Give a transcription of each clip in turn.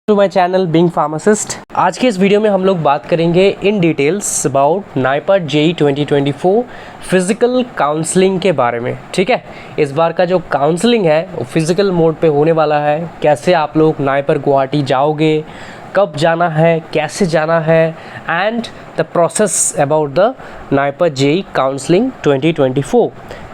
To my channel being pharmacist. आज के इस वीडियो में हम लोग बात करेंगे in details about NIPER JEE 2024 physical counselling के बारे में। ठीक है, इस बार का जो काउंसलिंग है वो फिज़िकल मोड पे होने वाला है। कैसे आप लोग नाइपर गुवाहाटी जाओगे, कब जाना है, कैसे जाना है, and the process about the NIPER JEE counselling 2024।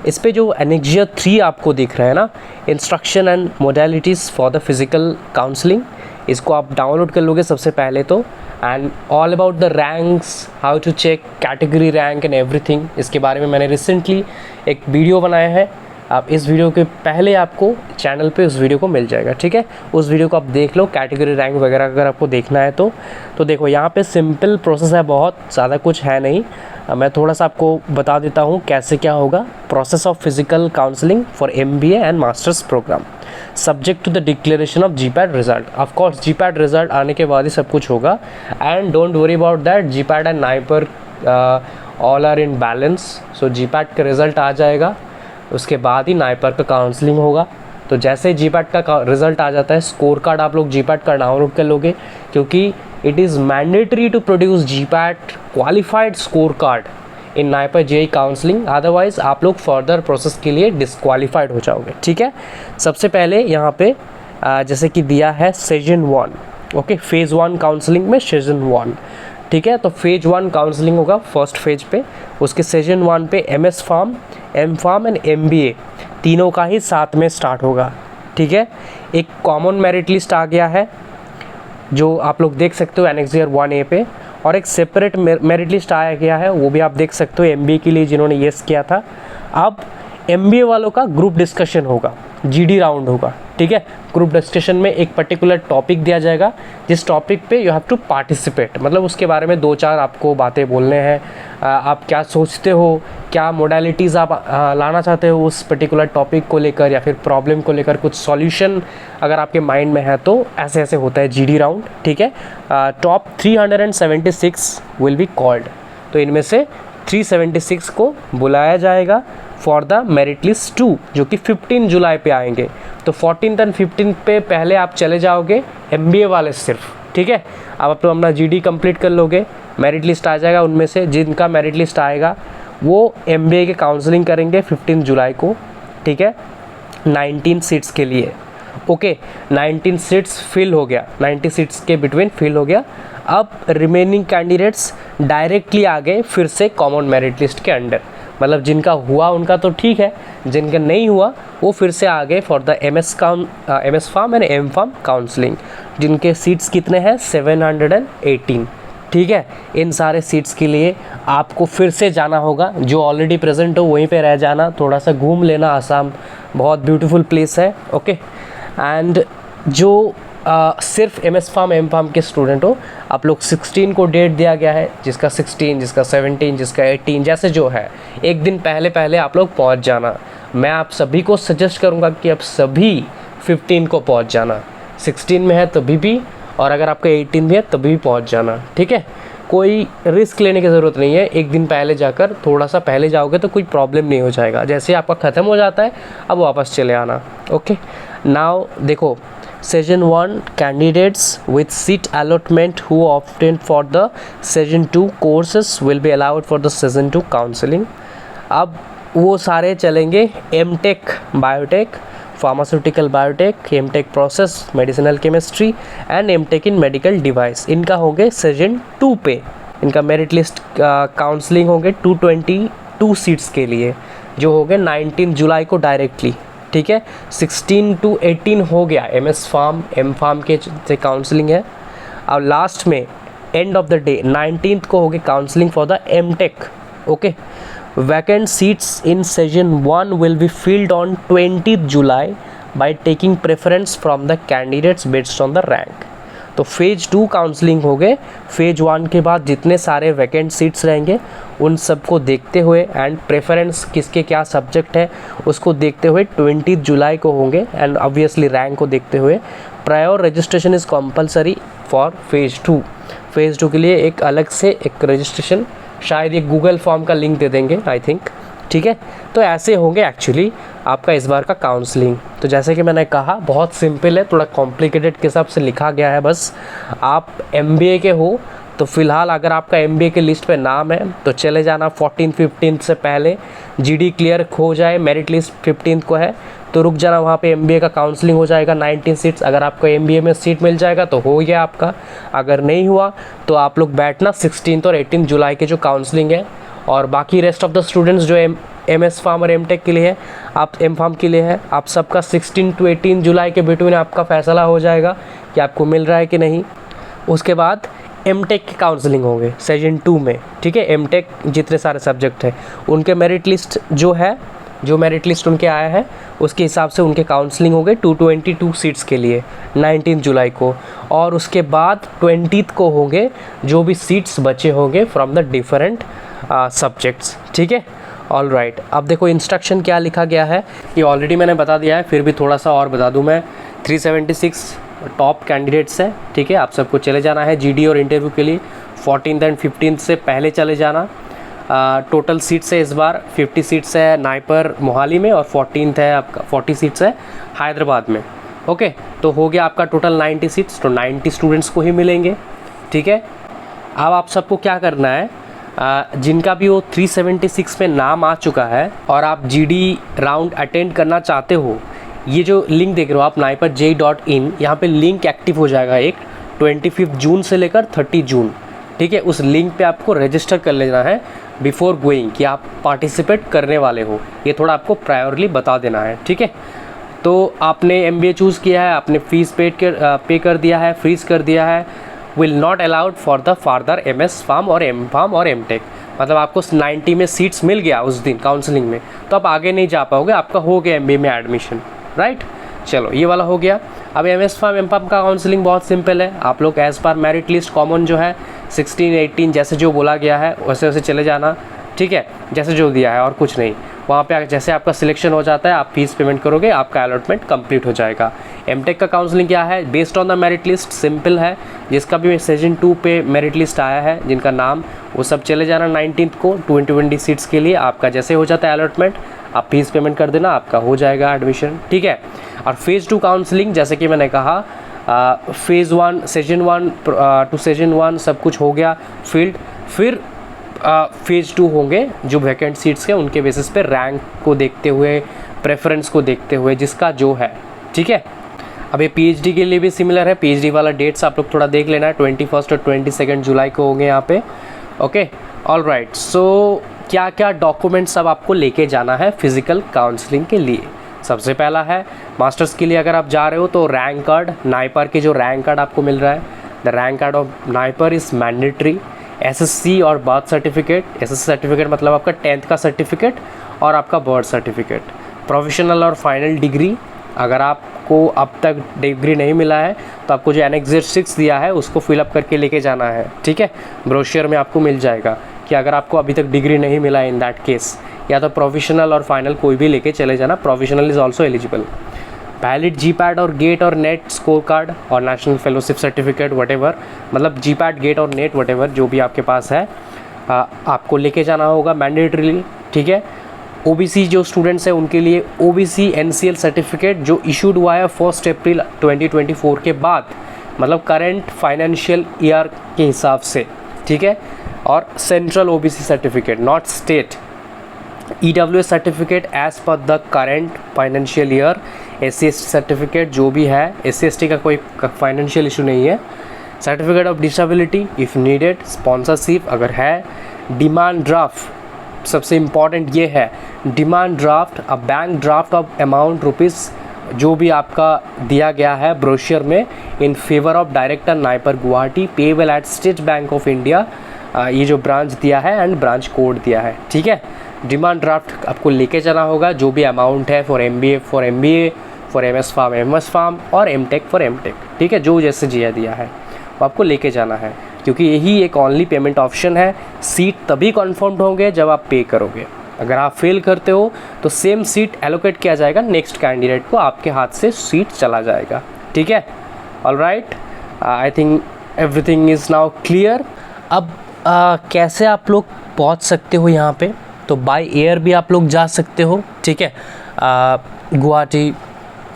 इस पे जो एनेक्जिया 3 आपको दिख रहा है ना, instruction and modalities for the physical counselling, इसको आप डाउनलोड कर लोगे सबसे पहले तो। And all about the ranks, how to check category rank and everything, इसके बारे में मैंने रिसेंटली एक वीडियो बनाया है। आप इस वीडियो के पहले आपको चैनल पे उस वीडियो को मिल जाएगा। ठीक है, उस वीडियो को आप देख लो, कैटेगरी रैंक वगैरह अगर आपको देखना है तो देखो यहाँ पे सिंपल प्रोसेस है, बहुत ज़्यादा कुछ है नहीं। मैं थोड़ा सा आपको बता देता हूँ कैसे क्या होगा। Process of physical counselling for MBA and masters programme subject to the declaration of GPAT result. Of course GPAT result आने के बाद ही सब कुछ होगा। And don't worry about that, GPAT and NIPER all are in balance. So GPAT का result आ जाएगा, उसके बाद ही नाइपर का काउंसलिंग होगा। तो जैसे ही GPAT का रिज़ल्ट आ जाता है, स्कोर कार्ड आप लोग GPAT का डाउनलोड कर लोगे, क्योंकि it is mandatory to produce GPAT qualified score card in NIPER JEE counselling, otherwise आप लोग फर्दर प्रोसेस के लिए डिस्क्वालीफाइड हो जाओगे। ठीक है, सबसे पहले यहाँ पे जैसे कि दिया है सेजन 1। ओके, फेज़ 1 काउंसलिंग में सेजन 1। ठीक है, तो फेज 1 काउंसलिंग होगा फर्स्ट फेज पे। उसके सेजन 1 पे MS pharm, M pharm and MBA तीनों का ही साथ में स्टार्ट होगा। ठीक है, एक कॉमन मेरिट लिस्ट आ गया है जो आप लोग देख सकते हो एनेक्सियर 1A पे, और एक सेपरेट मेरिट लिस्ट आया गया है, वो भी आप देख सकते हो MBA के लिए जिन्होंने येस किया था। अब MBA वालों का ग्रुप डिस्कशन होगा, GD राउंड होगा। ठीक है, ग्रुप डिस्कशन में एक पर्टिकुलर टॉपिक दिया जाएगा, जिस टॉपिक पे यू हैव टू पार्टिसिपेट, मतलब उसके बारे में 2-4 आपको बातें बोलने हैं। आप क्या सोचते हो, क्या मोडालिटीज़ आप लाना चाहते हो उस पर्टिकुलर टॉपिक को लेकर, या फिर प्रॉब्लम को लेकर कुछ सॉल्यूशन अगर आपके माइंड में है, तो ऐसे ऐसे होता है GD राउंड। ठीक है, टॉप 376 विल बी कॉल्ड, तो इनमें से 376 को बुलाया जाएगा फॉर द मेरिट लिस्ट 2, जो कि 15 जुलाई पे आएंगे। तो 14 एंड 15 पे पहले आप चले जाओगे MBA वाले सिर्फ। ठीक है, आप तो अपना GD कंप्लीट कर लोगे, मेरिट लिस्ट आ जाएगा, उनमें से जिनका मेरिट लिस्ट आएगा वो MBA के काउंसलिंग करेंगे 15 जुलाई को। ठीक है, 19 सीट्स के लिए। ओके, 19 सीट्स फिल हो गया, 90 सीट्स के बिटवीन फिल हो गया। अब रिमेनिंग कैंडिडेट्स डायरेक्टली आ गए फिर से कॉमन मेरिट लिस्ट के अंडर, मतलब जिनका हुआ उनका तो ठीक है, जिनका नहीं हुआ वो फिर से आ गए for the MS pharm and M pharm counselling, जिनके सीट्स कितने हैं 718। ठीक है, इन सारे सीट्स के लिए आपको फिर से जाना होगा। जो ऑलरेडी प्रेजेंट हो वहीं पे रह जाना, थोड़ा सा घूम लेना, आसाम बहुत ब्यूटीफुल प्लेस है। ओके, एंड जो सिर्फ MS फार्म M फार्म के स्टूडेंट हो, आप लोग 16 को डेट दिया गया है, जिसका 16, जिसका 17, जिसका 18, जैसे जो है, एक दिन पहले आप लोग पहुंच जाना। मैं आप सभी को सजेस्ट करूंगा कि आप सभी 15 को पहुंच जाना, 16 में है तभी भी, और अगर आपका 18 भी है तभी भी पहुंच जाना। ठीक है, कोई रिस्क लेने की ज़रूरत नहीं है, एक दिन पहले जाकर थोड़ा सा पहले जाओगे तो कोई प्रॉब्लम नहीं हो जाएगा। जैसे आपका ख़त्म हो जाता है अब वापस चले आना। ओके, नाउ देखो, Session 1 candidates with seat allotment who opted for the Session 2 courses will be allowed for the Session 2 counseling। अब वो सारे चलेंगे MTech biotech, pharmaceutical biotech, MTech process medicinal chemistry and MTech in medical device. इनका होंगे Session 2 पे, इनका merit list counselling होंगे 222 seats के लिए, जो होंगे 19 जुलाई को डायरेक्टली। ठीक है, 16 to 18 हो गया MS फार्म M फार्म के से काउंसलिंग है। अब लास्ट में end of the day 19th को होगी counselling for the MTech। Okay, vacant seats in Schezwan 1 will be filled on 20th July by taking preference from the candidates based on the rank. तो phase 2 counselling हो गए, phase 1 के बाद जितने सारे vacant seats रहेंगे उन सबको देखते हुए, एंड प्रेफरेंस किसके क्या सब्जेक्ट है उसको देखते हुए 20 जुलाई को होंगे, एंड ऑब्वियसली रैंक को देखते हुए prior registration is compulsory for phase 2। Phase 2 के लिए एक अलग से एक रजिस्ट्रेशन, शायद ये गूगल फॉर्म का लिंक दे देंगे आई थिंक। ठीक है, तो ऐसे होंगे एक्चुअली आपका इस बार का काउंसलिंग। तो जैसे कि मैंने कहा बहुत सिंपल है, थोड़ा कॉम्प्लिकेटेड के हिसाब से लिखा गया है। बस आप MBA के हो तो फ़िलहाल अगर आपका MBA के लिस्ट पे नाम है तो चले जाना 14-15 से पहले। GD क्लियर हो जाए, मेरिट लिस्ट 15 को है तो रुक जाना, वहाँ पे MBA का काउंसलिंग हो जाएगा 19 सीट्स। अगर आपको MBA में सीट मिल जाएगा तो हो गया आपका, अगर नहीं हुआ तो आप लोग बैठना 16 और 18 जुलाई के जो काउंसलिंग है। और बाकी रेस्ट ऑफ द स्टूडेंट्स जो MS फार्म और MTech के लिए है, आप M फार्म के लिए है, आप सबका 16 to 18 जुलाई के बिटवीन आपका फैसला हो जाएगा कि आपको मिल रहा है कि नहीं। उसके बाद MTech के काउंसलिंग होंगे सेशन 2 में, ठीक है। MTech जितने सारे सब्जेक्ट हैं उनके मेरिट लिस्ट जो मेरिट लिस्ट उनके आया है उसके हिसाब से उनके काउंसलिंग हो गए 222 सीट्स के लिए 19 जुलाई को। और उसके बाद 20 को होंगे जो भी सीट्स बचे होंगे फ्रॉम द डिफरेंट सब्जेक्ट्स, ठीक है। ऑल राइट, अब देखो इंस्ट्रक्शन क्या लिखा गया है, ये ऑलरेडी मैंने बता दिया है, फिर भी थोड़ा सा और बता दूं मैं। 376 टॉप कैंडिडेट्स हैं, ठीक है। आप सबको चले जाना है GD और इंटरव्यू के लिए 14 एंड 15 से पहले चले जाना। टोटल सीट्स है इस बार 50 सीट्स है नाइपर मोहाली में और 14 है आपका 40 सीट्स है हैदराबाद में। ओके, तो हो गया आपका टोटल 90 सीट्स, तो 90 स्टूडेंट्स को ही मिलेंगे, ठीक है। अब आप सबको क्या करना है, जिनका भी वो 376 में नाम आ चुका है और आप GD राउंड अटेंड करना चाहते हो, ये जो लिंक देख रहे हो आप naipar.jee.in, यहाँ पे लिंक एक्टिव हो जाएगा एक 25 जून से लेकर 30 जून, ठीक है। उस लिंक पे आपको रजिस्टर कर लेना है बिफोर गोइंग कि आप पार्टिसिपेट करने वाले हो, ये थोड़ा आपको प्रायोरली बता देना है, ठीक है। तो आपने MBA चूज़ किया है, आपने फीस पे कर दिया है, फ्रीज कर दिया है, will not allowed for the further MS pharm और M फार्म और MTech। मतलब आपको 90 में सीट्स मिल गया उस दिन काउंसलिंग में तो आप आगे नहीं जा पाओगे, आपका हो गया MBA में एडमिशन, राइट। चलो ये वाला हो गया। अब MS फार्म M फार्म का काउंसलिंग बहुत सिंपल है, आप लोग as per merit list common जो है 16-18 जैसे जो बोला गया है वैसे वैसे चले जाना, ठीक है, जैसे जो दिया है और कुछ नहीं। वहाँ पे जैसे आपका सिलेक्शन हो जाता है आप फीस पेमेंट करोगे, आपका अलॉटमेंट कंप्लीट हो जाएगा। MTech का काउंसलिंग क्या है, based on the merit list, simple है। जिसका भी सेशन 2 पे मेरिट लिस्ट आया है जिनका नाम, वो सब चले जाना 19 को 20 सीट्स के लिए। आपका जैसे हो जाता है अलॉटमेंट आप फीस पेमेंट कर देना, आपका हो जाएगा एडमिशन, ठीक है। और फेज़ 2 काउंसलिंग जैसे कि मैंने कहा, फेज़ 1 सेशन 1 टू सेशन 1 सब कुछ हो गया फील्ड, फिर फेज़ 2 होंगे जो वैकेंट सीट्स हैं उनके बेसिस पे रैंक को देखते हुए, प्रेफरेंस को देखते हुए, जिसका जो है, ठीक है। अब ये PhD के लिए भी सिमिलर है, PhD वाला डेट्स आप लोग थोड़ा देख लेना है, 21 और 22 जुलाई को होंगे यहाँ पे, ओके। ऑल राइट, सो क्या क्या डॉक्यूमेंट्स अब आपको लेके जाना है फिज़िकल काउंसलिंग के लिए। सबसे पहला है मास्टर्स के लिए अगर आप जा रहे हो तो रैंक कार्ड, नाइपर के जो रैंक कार्ड आपको मिल रहा है, the rank card of NIPER is mandatory. SSC और बर्थ सर्टिफिकेट, SSC सर्टिफिकेट मतलब आपका 10th का सर्टिफिकेट और आपका बर्थ सर्टिफिकेट। प्रोफेशनल और फाइनल डिग्री, अगर आपको अब तक डिग्री नहीं मिला है तो आपको जो एनेक्सर 6 दिया है उसको फिलअप करके लेके जाना है, ठीक है। ब्रोशर में आपको मिल जाएगा कि अगर आपको अभी तक डिग्री नहीं मिला है इन दैट केस, या तो प्रोफेशनल और फाइनल कोई भी लेके चले जाना, professional is also eligible. Valid GPAT और गेट और नेट स्कोर कार्ड और नेशनल फेलोशिप सर्टिफिकेट वटेवर, मतलब GPAT गेट और नेट वटेवर जो भी आपके पास है आपको लेके जाना होगा मैंडेटरीली, ठीक है। OBC जो स्टूडेंट्स हैं उनके लिए OBC NCL सर्टिफिकेट जो इशूड हुआ है 1 अप्रैल 2024 के बाद, मतलब करेंट फाइनेंशियल ईयर के हिसाब से, ठीक है। और central OBC certificate not state, EWS certificate as per the current financial year, SC/ST certificate जो भी है, SC/ST का कोई फाइनेंशियल इशू नहीं है। Certificate of disability if needed, sponsorship अगर है, डिमांड ड्राफ्ट सबसे इम्पॉर्टेंट ये है, demand draft a bank draft of amount rupees जो भी आपका दिया गया है ब्रोशर में in favour of director NIPER Guwahati payable eight state bank of India, ये जो ब्रांच दिया है एंड ब्रांच कोड दिया है, ठीक है। डिमांड ड्राफ्ट आपको लेके जाना होगा, जो भी अमाउंट है for MBA for MS pharm और MTech फॉर MTech, ठीक है। जो जैसे दिया है वो आपको लेके जाना है, क्योंकि यही एक ओनली पेमेंट ऑप्शन है। सीट तभी कन्फर्म्ड होंगे जब आप पे करोगे। अगर आप फेल करते हो तो सेम सीट एलोकेट किया जाएगा नेक्स्ट कैंडिडेट को, आपके हाथ से सीट चला जाएगा, ठीक है। All right, I think everything is now clear. अब कैसे आप लोग पहुंच सकते हो यहाँ पे, तो बाय एयर भी आप लोग जा सकते हो, ठीक है। गुवाहाटी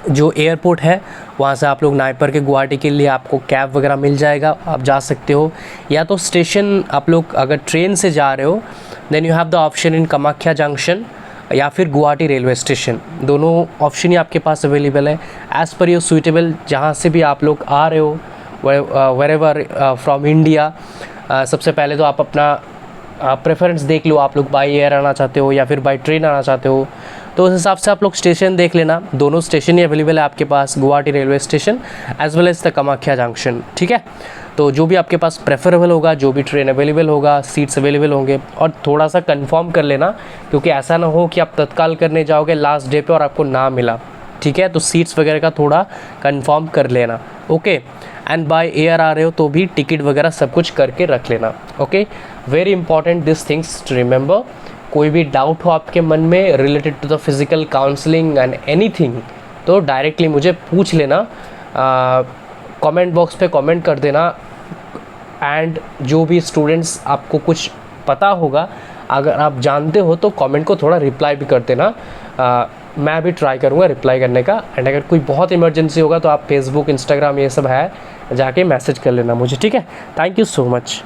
जो एयरपोर्ट है वहाँ से आप लोग नाइपर के गुवाहाटी के लिए आपको कैब वगैरह मिल जाएगा, आप जा सकते हो। या तो स्टेशन आप लोग अगर ट्रेन से जा रहे हो then you have the option in Kamakhya junction या फिर गुवाहाटी रेलवे स्टेशन, दोनों ऑप्शन ही आपके पास अवेलेबल है एज़ पर योर सुइटेबल। जहाँ से भी आप लोग आ रहे हो वेरेवर फ्रॉम इंडिया, सबसे पहले तो आप अपना प्रेफरेंस देख लो, आप लोग बाई एयर आना चाहते हो या फिर बाई ट्रेन आना चाहते हो, तो उस हिसाब से आप लोग स्टेशन देख लेना। दोनों स्टेशन ही अवेलेबल है आपके पास, Guwahati railway station as well as the Kamakhya junction, ठीक है। तो जो भी आपके पास प्रेफरेबल होगा, जो भी ट्रेन अवेलेबल होगा, सीट्स अवेलेबल होंगे, और थोड़ा सा कंफर्म कर लेना, क्योंकि ऐसा ना हो कि आप तत्काल करने जाओगे लास्ट डे पे और आपको ना मिला, ठीक है। तो सीट्स वगैरह का थोड़ा कंफर्म कर लेना, ओके। एंड बाय एयर आ रहे हो तो भी टिकट वगैरह सब कुछ करके रख लेना, okay. Very important this things to remember. कोई भी डाउट हो आपके मन में related to the physical counselling and anything, तो डायरेक्टली मुझे पूछ लेना, कमेंट बॉक्स पे कमेंट कर देना। एंड जो भी स्टूडेंट्स आपको कुछ पता होगा, अगर आप जानते हो तो कमेंट को थोड़ा रिप्लाई भी कर देना, मैं भी ट्राई करूँगा रिप्लाई करने का। एंड अगर कोई बहुत इमरजेंसी होगा तो आप फेसबुक, इंस्टाग्राम ये सब है, जाके मैसेज कर लेना मुझे, ठीक है। Thank you so much.